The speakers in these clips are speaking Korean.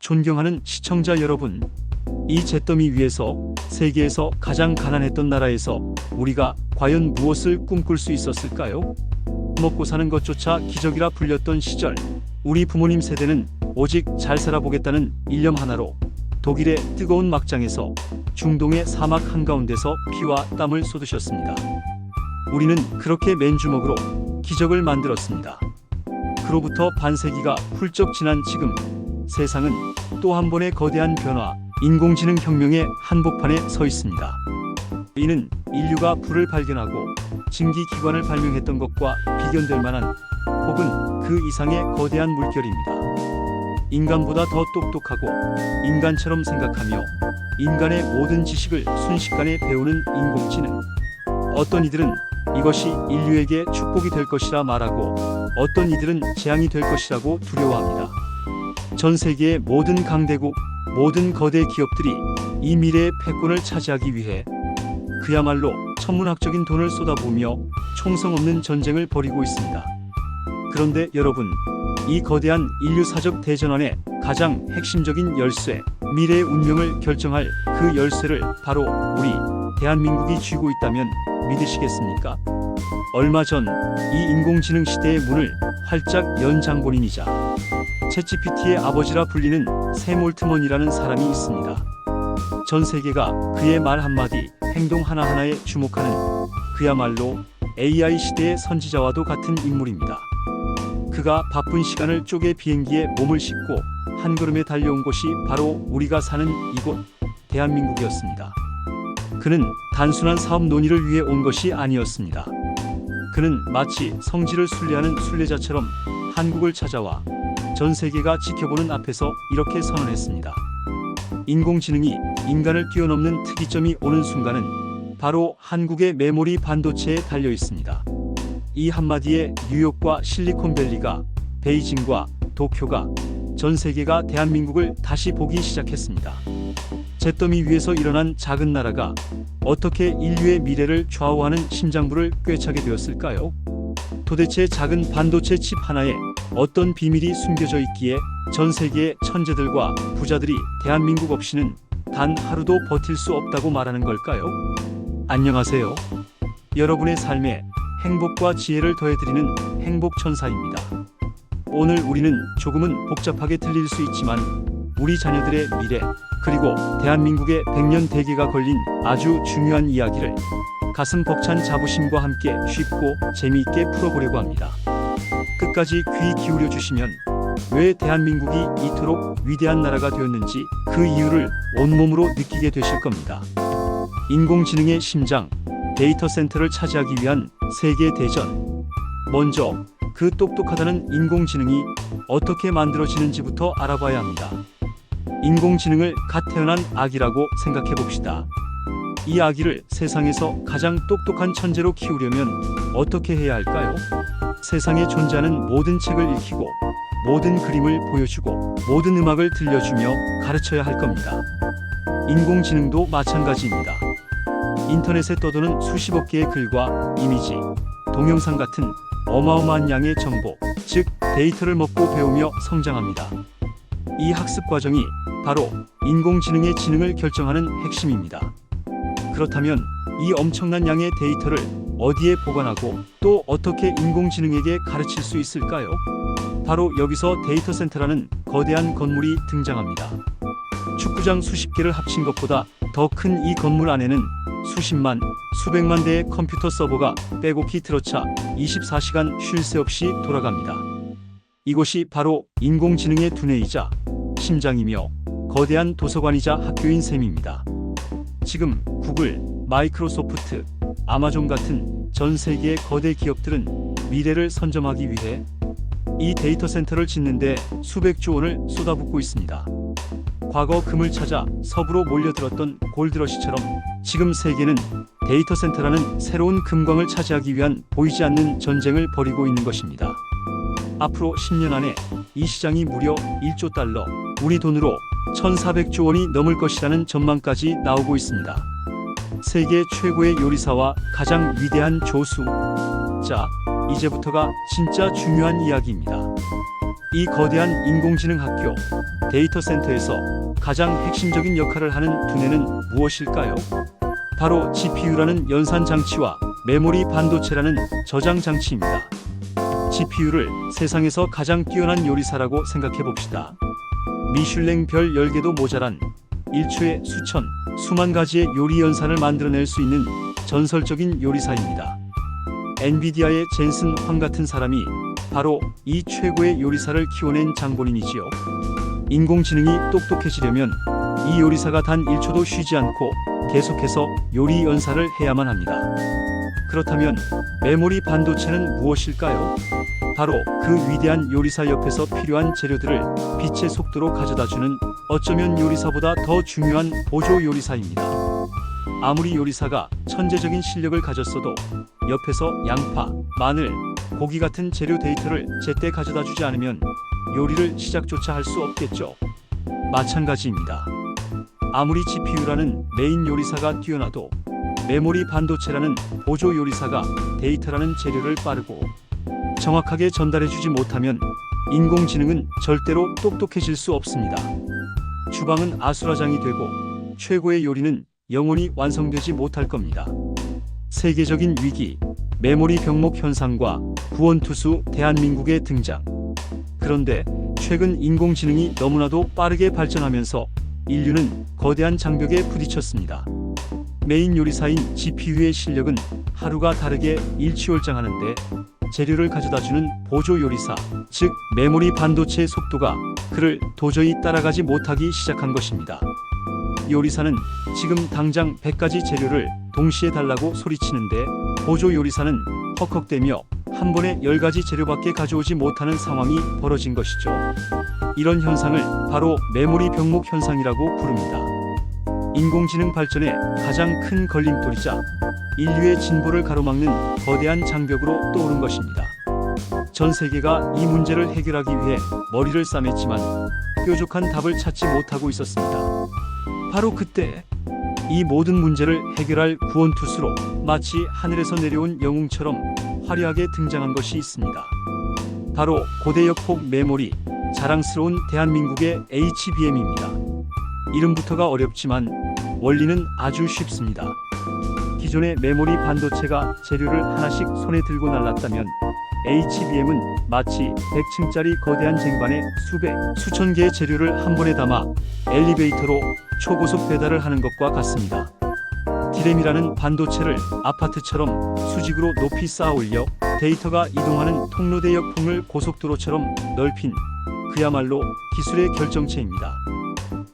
존경하는 시청자 여러분, 이 잿더미 위에서 세계에서 가장 가난했던 나라에서 우리가 과연 무엇을 꿈꿀 수 있었을까요? 먹고 사는 것조차 기적이라 불렸던 시절, 우리 부모님 세대는 오직 잘 살아보겠다는 일념 하나로 독일의 뜨거운 막장에서 중동의 사막 한가운데서 피와 땀을 쏟으셨습니다. 우리는 그렇게 맨주먹으로 기적을 만들었습니다. 그로부터 반세기가 훌쩍 지난 지금, 세상은 또 한 번의 거대한 변화, 인공지능 혁명의 한복판에 서 있습니다. 이는 인류가 불을 발견하고 증기기관을 발명했던 것과 비견될 만한, 혹은 그 이상의 거대한 물결입니다. 인간보다 더 똑똑하고 인간처럼 생각하며 인간의 모든 지식을 순식간에 배우는 인공지능. 어떤 이들은 이것이 인류에게 축복이 될 것이라 말하고, 어떤 이들은 재앙이 될 것이라고 두려워합니다. 전 세계의 모든 강대국, 모든 거대 기업들이 이 미래의 패권을 차지하기 위해 그야말로 천문학적인 돈을 쏟아부으며 총성 없는 전쟁을 벌이고 있습니다. 그런데 여러분, 이 거대한 인류사적 대전환의 가장 핵심적인 열쇠, 미래의 운명을 결정할 그 열쇠를 바로 우리 대한민국이 쥐고 있다면 믿으시겠습니까? 얼마 전 이 인공지능 시대의 문을 활짝 연 장본인이자 챗GPT의 아버지라 불리는 샘 올트먼이라는 사람이 있습니다. 전 세계가 그의 말 한마디, 행동 하나하나에 주목하는 그야말로 AI 시대의 선지자와도 같은 인물입니다. 그가 바쁜 시간을 쪼개 비행기에 몸을 싣고 한 걸음에 달려온 곳이 바로 우리가 사는 이곳, 대한민국이었습니다. 그는 단순한 사업 논의를 위해 온 것이 아니었습니다. 그는 마치 성지를 순례하는 순례자처럼 한국을 찾아와 전 세계가 지켜보는 앞에서 이렇게 선언했습니다. 인공지능이 인간을 뛰어넘는 특이점이 오는 순간은 바로 한국의 메모리 반도체에 달려 있습니다. 이 한마디에 뉴욕과 실리콘밸리가, 베이징과 도쿄가, 전 세계가 대한민국을 다시 보기 시작했습니다. 잿더미 위에서 일어난 작은 나라가 어떻게 인류의 미래를 좌우하는 심장부를 꿰차게 되었을까요? 도대체 작은 반도체 칩 하나에 어떤 비밀이 숨겨져 있기에 전 세계의 천재들과 부자들이 대한민국 없이는 단 하루도 버틸 수 없다고 말하는 걸까요? 안녕하세요. 여러분의 삶에 행복과 지혜를 더해드리는 행복천사입니다. 오늘 우리는 조금은 복잡하게 들릴 수 있지만 우리 자녀들의 미래, 그리고 대한민국의 100년 대계가 걸린 아주 중요한 이야기를 가슴 벅찬 자부심과 함께 쉽고 재미있게 풀어보려고 합니다. 끝까지 귀 기울여 주시면 왜 대한민국이 이토록 위대한 나라가 되었는지 그 이유를 온몸으로 느끼게 되실 겁니다. 인공지능의 심장, 데이터 센터를 차지하기 위한 세계 대전. 먼저 그 똑똑하다는 인공지능이 어떻게 만들어지는지부터 알아봐야 합니다. 인공지능을 갓 태어난 아기라고 생각해 봅시다. 이 아기를 세상에서 가장 똑똑한 천재로 키우려면 어떻게 해야 할까요? 세상에 존재하는 모든 책을 읽히고, 모든 그림을 보여주고, 모든 음악을 들려주며 가르쳐야 할 겁니다. 인공지능도 마찬가지입니다. 인터넷에 떠도는 수십억 개의 글과 이미지, 동영상 같은 어마어마한 양의 정보, 즉 데이터를 먹고 배우며 성장합니다. 이 학습 과정이 바로 인공지능의 지능을 결정하는 핵심입니다. 그렇다면 이 엄청난 양의 데이터를 어디에 보관하고 또 어떻게 인공지능에게 가르칠 수 있을까요? 바로 여기서 데이터 센터라는 거대한 건물이 등장합니다. 축구장 수십 개를 합친 것보다 더 큰 이 건물 안에는 수십만, 수백만 대의 컴퓨터 서버가 빼곡히 들어차 24시간 쉴 새 없이 돌아갑니다. 이곳이 바로 인공지능의 두뇌이자 심장이며 거대한 도서관이자 학교인 셈입니다. 지금 구글, 마이크로소프트, 아마존 같은 전 세계의 거대 기업들은 미래를 선점하기 위해 이 데이터 센터를 짓는데 수백조 원을 쏟아붓고 있습니다. 과거 금을 찾아 서부로 몰려들었던 골드러시처럼 지금 세계는 데이터 센터라는 새로운 금광을 차지하기 위한 보이지 않는 전쟁을 벌이고 있는 것입니다. 앞으로 10년 안에 이 시장이 무려 1조 달러, 우리 돈으로 1,400조 원이 넘을 것이라는 전망까지 나오고 있습니다. 세계 최고의 요리사와 가장 위대한 조수. 자, 이제부터가 진짜 중요한 이야기입니다. 이 거대한 인공지능 학교 데이터 센터에서 가장 핵심적인 역할을 하는 두뇌는 무엇일까요? 바로 GPU라는 연산 장치와 메모리 반도체라는 저장 장치입니다. GPU를 세상에서 가장 뛰어난 요리사라고 생각해 봅시다. 미슐랭 별 10개도 모자란 1초에 수천, 수만 가지의 요리 연산을 만들어낼 수 있는 전설적인 요리사입니다. 엔비디아의 젠슨 황 같은 사람이 바로 이 최고의 요리사를 키워낸 장본인이지요. 인공지능이 똑똑해지려면 이 요리사가 단 1초도 쉬지 않고 계속해서 요리 연산을 해야만 합니다. 그렇다면 메모리 반도체는 무엇일까요? 바로 그 위대한 요리사 옆에서 필요한 재료들을 빛의 속도로 가져다주는 어쩌면 요리사보다 더 중요한 보조 요리사입니다. 아무리 요리사가 천재적인 실력을 가졌어도 옆에서 양파, 마늘, 고기 같은 재료 데이터를 제때 가져다주지 않으면 요리를 시작조차 할 수 없겠죠. 마찬가지입니다. 아무리 GPU라는 메인 요리사가 뛰어나도 메모리 반도체라는 보조 요리사가 데이터라는 재료를 빠르고 정확하게 전달해주지 못하면 인공지능은 절대로 똑똑해질 수 없습니다. 주방은 아수라장이 되고 최고의 요리는 영원히 완성되지 못할 겁니다. 세계적인 위기, 메모리 병목 현상과 구원투수 대한민국의 등장. 그런데 최근 인공지능이 너무나도 빠르게 발전하면서 인류는 거대한 장벽에 부딪혔습니다. 메인 요리사인 GPU의 실력은 하루가 다르게 일취월장하는데 재료를 가져다주는 보조 요리사, 즉 메모리 반도체의 속도가 그를 도저히 따라가지 못하기 시작한 것입니다. 요리사는 지금 당장 100가지 재료를 동시에 달라고 소리치는데 보조 요리사는 헉헉대며 한 번에 10가지 재료밖에 가져오지 못하는 상황이 벌어진 것이죠. 이런 현상을 바로 메모리 병목 현상이라고 부릅니다. 인공지능 발전의 가장 큰 걸림돌이자 인류의 진보를 가로막는 거대한 장벽으로 떠오른 것입니다. 전 세계가 이 문제를 해결하기 위해 머리를 싸맸지만 뾰족한 답을 찾지 못하고 있었습니다. 바로 그때 이 모든 문제를 해결할 구원투수로 마치 하늘에서 내려온 영웅처럼 화려하게 등장한 것이 있습니다. 바로 고대역폭 메모리, 자랑스러운 대한민국의 HBM입니다. 이름부터가 어렵지만 원리는 아주 쉽습니다. 기존의 메모리 반도체가 재료를 하나씩 손에 들고 날랐다면 HBM은 마치 100층짜리 거대한 쟁반에 수백, 수천 개의 재료를 한 번에 담아 엘리베이터로 초고속 배달을 하는 것과 같습니다. 디램이라는 반도체를 아파트처럼 수직으로 높이 쌓아 올려 데이터가 이동하는 통로대역 통을 고속도로처럼 넓힌 그야말로 기술의 결정체입니다.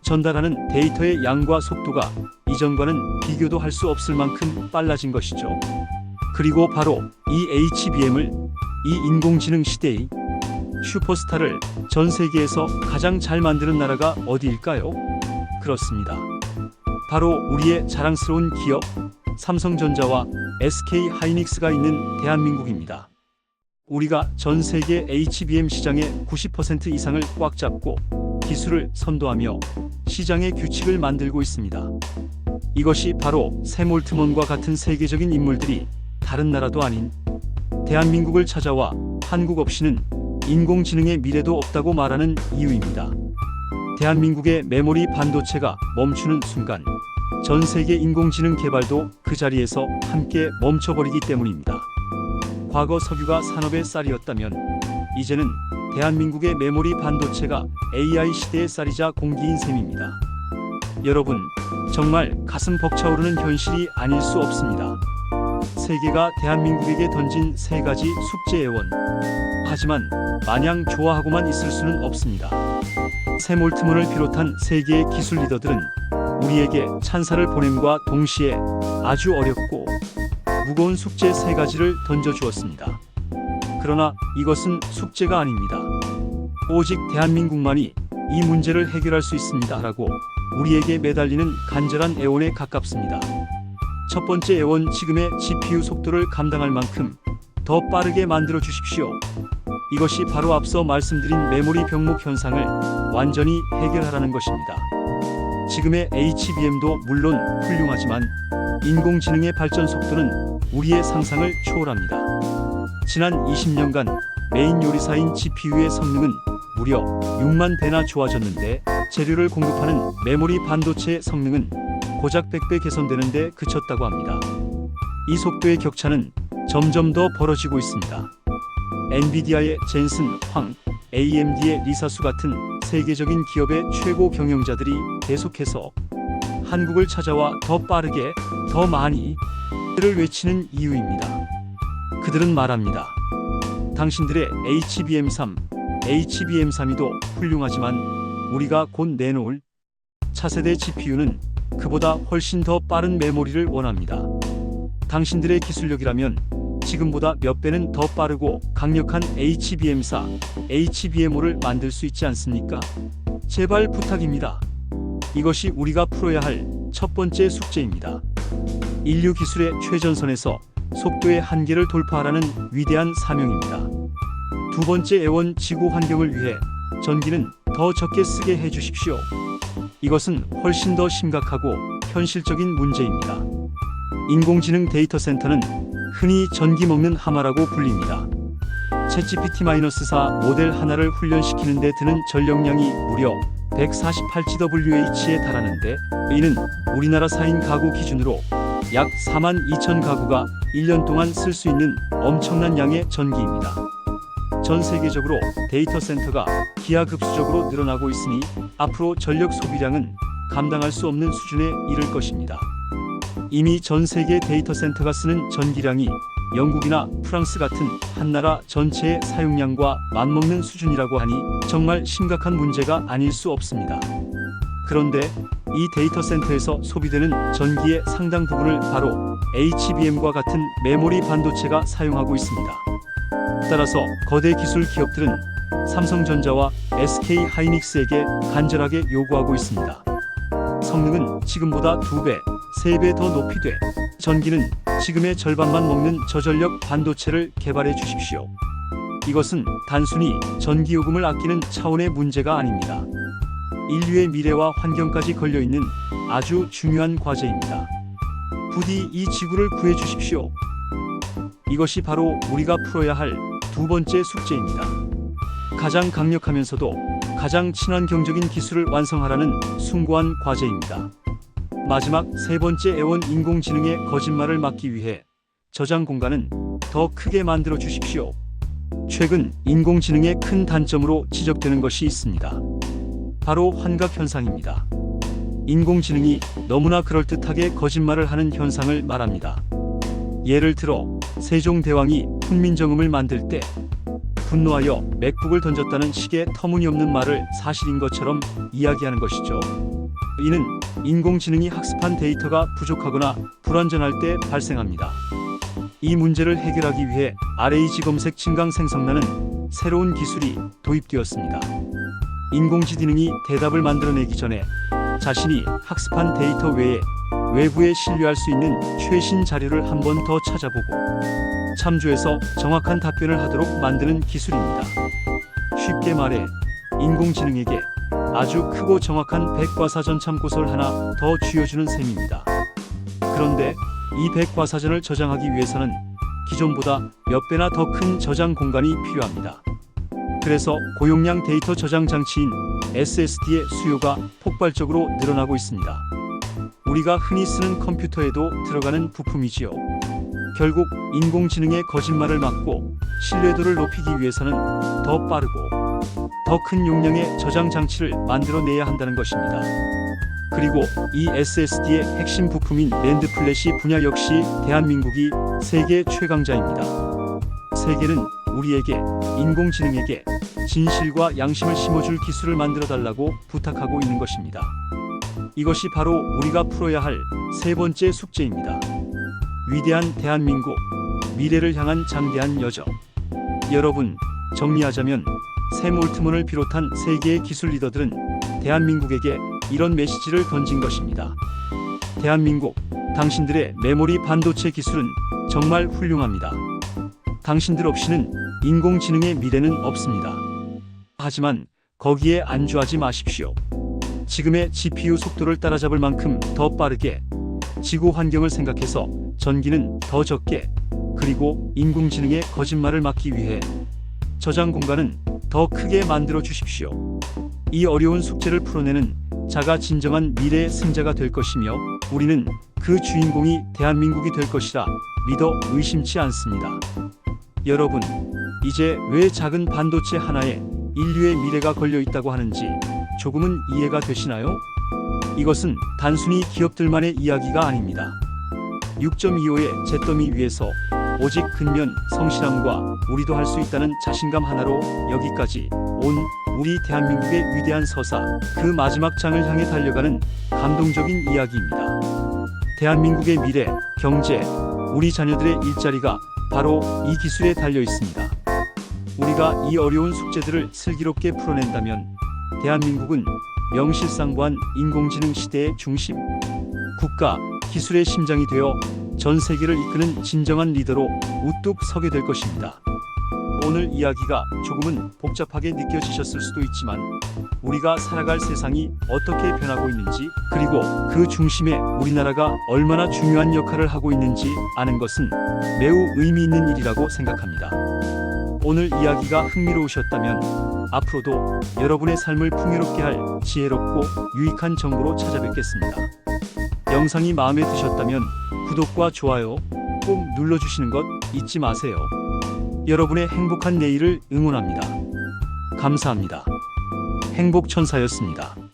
전달하는 데이터의 양과 속도가 이전과는 비교도 할 수 없을 만큼 빨라진 것이죠. 그리고 바로 이 HBM을 이 인공지능 시대의 슈퍼스타를 전 세계에서 가장 잘 만드는 나라가 어디일까요? 그렇습니다. 바로 우리의 자랑스러운 기업 삼성전자와 SK하이닉스가 있는 대한민국입니다. 우리가 전 세계 HBM 시장의 90% 이상을 꽉 잡고 기술을 선도하며 시장의 규칙을 만들고 있습니다. 이것이 바로 샘 올트먼과 같은 세계적인 인물들이 다른 나라도 아닌 대한민국을 찾아와 한국 없이는 인공지능의 미래도 없다고 말하는 이유입니다. 대한민국의 메모리 반도체가 멈추는 순간 전 세계 인공지능 개발도 그 자리에서 함께 멈춰버리기 때문입니다. 과거 석유가 산업의 쌀이었다면 이제는 대한민국의 메모리 반도체가 AI 시대의 쌀이자 공기인 셈입니다. 여러분, 정말 가슴 벅차오르는 현실이 아닐 수 없습니다. 세계가 대한민국에게 던진 3가지 숙제 애원. 하지만 마냥 좋아하고만 있을 수는 없습니다. 샘 올트먼을 비롯한 세계의 기술 리더들은 우리에게 찬사를 보냄과 동시에 아주 어렵고 무거운 숙제 3가지를 던져주었습니다. 그러나 이것은 숙제가 아닙니다. 오직 대한민국만이 이 문제를 해결할 수 있습니다라고 우리에게 매달리는 간절한 애원에 가깝습니다. 첫 번째 애원, 지금의 GPU 속도를 감당할 만큼 더 빠르게 만들어 주십시오. 이것이 바로 앞서 말씀드린 메모리 병목 현상을 완전히 해결하라는 것입니다. 지금의 HBM도 물론 훌륭하지만 인공지능의 발전 속도는 우리의 상상을 초월합니다. 지난 20년간 메인 요리사인 GPU의 성능은 무려 6만 배나 좋아졌는데 재료를 공급하는 메모리 반도체의 성능은 고작 100배 개선되는 데 그쳤다고 합니다. 이 속도의 격차는 점점 더 벌어지고 있습니다. 엔비디아의 젠슨 황, AMD의 리사수 같은 세계적인 기업의 최고 경영자들이 계속해서 한국을 찾아와 더 빠르게, 더 많이 를 외치는 이유입니다. 그들은 말합니다. 당신들의 HBM3, HBM3이도 훌륭하지만 우리가 곧 내놓을 차세대 GPU는 그보다 훨씬 더 빠른 메모리를 원합니다. 당신들의 기술력이라면 지금보다 몇 배는 더 빠르고 강력한 HBM4, HBM5를 만들 수 있지 않습니까? 제발 부탁입니다. 이것이 우리가 풀어야 할 첫 번째 숙제입니다. 인류 기술의 최전선에서 속도의 한계를 돌파하라는 위대한 사명입니다. 두 번째, 애원 지구 환경을 위해 전기는 더 적게 쓰게 해주십시오. 이것은 훨씬 더 심각하고 현실적인 문제입니다. 인공지능 데이터 센터는 흔히 전기 먹는 하마라고 불립니다. 챗GPT-4 모델 하나를 훈련시키는 데 드는 전력량이 무려 148GWh에 달하는데 이는 우리나라 4인 가구 기준으로 약 42,000 가구가 1년 동안 쓸 수 있는 엄청난 양의 전기입니다. 전 세계적으로 데이터 센터가 기하급수적으로 늘어나고 있으니 앞으로 전력 소비량은 감당할 수 없는 수준에 이를 것입니다. 이미 전 세계 데이터 센터가 쓰는 전기량이 영국이나 프랑스 같은 한 나라 전체의 사용량과 맞먹는 수준이라고 하니 정말 심각한 문제가 아닐 수 없습니다. 그런데 이 데이터 센터에서 소비되는 전기의 상당 부분을 바로 HBM과 같은 메모리 반도체가 사용하고 있습니다. 따라서 거대 기술 기업들은 삼성전자와 SK하이닉스에게 간절하게 요구하고 있습니다. 성능은 지금보다 2배, 3배 더 높이 돼 전기는 지금의 절반만 먹는 저전력 반도체를 개발해 주십시오. 이것은 단순히 전기요금을 아끼는 차원의 문제가 아닙니다. 인류의 미래와 환경까지 걸려있는 아주 중요한 과제입니다. 부디 이 지구를 구해 주십시오. 이것이 바로 우리가 풀어야 할 두 번째 숙제입니다. 가장 강력하면서도 가장 친환경적인 기술을 완성하라는 숭고한 과제입니다. 마지막 세 번째, 애원 인공지능의 거짓말을 막기 위해 저장 공간은 더 크게 만들어 주십시오. 최근 인공지능의 큰 단점으로 지적되는 것이 있습니다. 바로 환각 현상입니다. 인공지능이 너무나 그럴듯하게 거짓말을 하는 현상을 말합니다. 예를 들어 세종대왕이 훈민정음을 만들 때 분노하여 맥북을 던졌다는 식의 터무니없는 말을 사실인 것처럼 이야기하는 것이죠. 이는 인공지능이 학습한 데이터가 부족하거나 불완전할 때 발생합니다. 이 문제를 해결하기 위해 RAG 검색 증강생성라는 새로운 기술이 도입되었습니다. 인공지능이 대답을 만들어내기 전에 자신이 학습한 데이터 외에 외부에 신뢰할 수 있는 최신 자료를 한 번 더 찾아보고 참조해서 정확한 답변을 하도록 만드는 기술입니다. 쉽게 말해 인공지능에게 아주 크고 정확한 백과사전 참고서를 하나 더 쥐어주는 셈입니다. 그런데 이 백과사전을 저장하기 위해서는 기존보다 몇 배나 더 큰 저장 공간이 필요합니다. 그래서 고용량 데이터 저장 장치인 SSD의 수요가 폭발적으로 늘어나고 있습니다. 우리가 흔히 쓰는 컴퓨터에도 들어가는 부품이지요. 결국 인공지능의 거짓말을 막고 신뢰도를 높이기 위해서는 더 빠르고 더 큰 용량의 저장 장치를 만들어내야 한다는 것입니다. 그리고 이 SSD의 핵심 부품인 낸드 플래시 분야 역시 대한민국이 세계 최강자입니다. 세계는 우리에게 인공지능에게 진실과 양심을 심어줄 기술을 만들어달라고 부탁하고 있는 것입니다. 이것이 바로 우리가 풀어야 할 세 번째 숙제입니다. 위대한 대한민국, 미래를 향한 장대한 여정. 여러분, 정리하자면 샘 올트먼을 비롯한 세계의 기술 리더들은 대한민국에게 이런 메시지를 던진 것입니다. 대한민국, 당신들의 메모리 반도체 기술은 정말 훌륭합니다. 당신들 없이는 인공지능의 미래는 없습니다. 하지만 거기에 안주하지 마십시오. 지금의 GPU 속도를 따라잡을 만큼 더 빠르게, 지구 환경을 생각해서 전기는 더 적게, 그리고 인공지능의 거짓말을 막기 위해 저장 공간은 더 크게 만들어 주십시오. 이 어려운 숙제를 풀어내는 자가 진정한 미래의 승자가 될 것이며 우리는 그 주인공이 대한민국이 될 것이라 믿어 의심치 않습니다. 여러분, 이제 왜 작은 반도체 하나에 인류의 미래가 걸려 있다고 하는지 조금은 이해가 되시나요? 이것은 단순히 기업들만의 이야기가 아닙니다. 6.25의 잿더미 위에서 오직 근면, 성실함과 우리도 할 수 있다는 자신감 하나로 여기까지 온 우리 대한민국의 위대한 서사, 그 마지막 장을 향해 달려가는 감동적인 이야기입니다. 대한민국의 미래, 경제, 우리 자녀들의 일자리가 바로 이 기술에 달려 있습니다. 우리가 이 어려운 숙제들을 슬기롭게 풀어낸다면 대한민국은 명실상부한 인공지능 시대의 중심, 국가, 기술의 심장이 되어 전 세계를 이끄는 진정한 리더로 우뚝 서게 될 것입니다. 오늘 이야기가 조금은 복잡하게 느껴지셨을 수도 있지만 우리가 살아갈 세상이 어떻게 변하고 있는지 그리고 그 중심에 우리나라가 얼마나 중요한 역할을 하고 있는지 아는 것은 매우 의미 있는 일이라고 생각합니다. 오늘 이야기가 흥미로우셨다면 앞으로도 여러분의 삶을 풍요롭게 할 지혜롭고 유익한 정보로 찾아뵙겠습니다. 영상이 마음에 드셨다면 구독과 좋아요 꼭 눌러주시는 것 잊지 마세요. 여러분의 행복한 내일을 응원합니다. 감사합니다. 행복천사였습니다.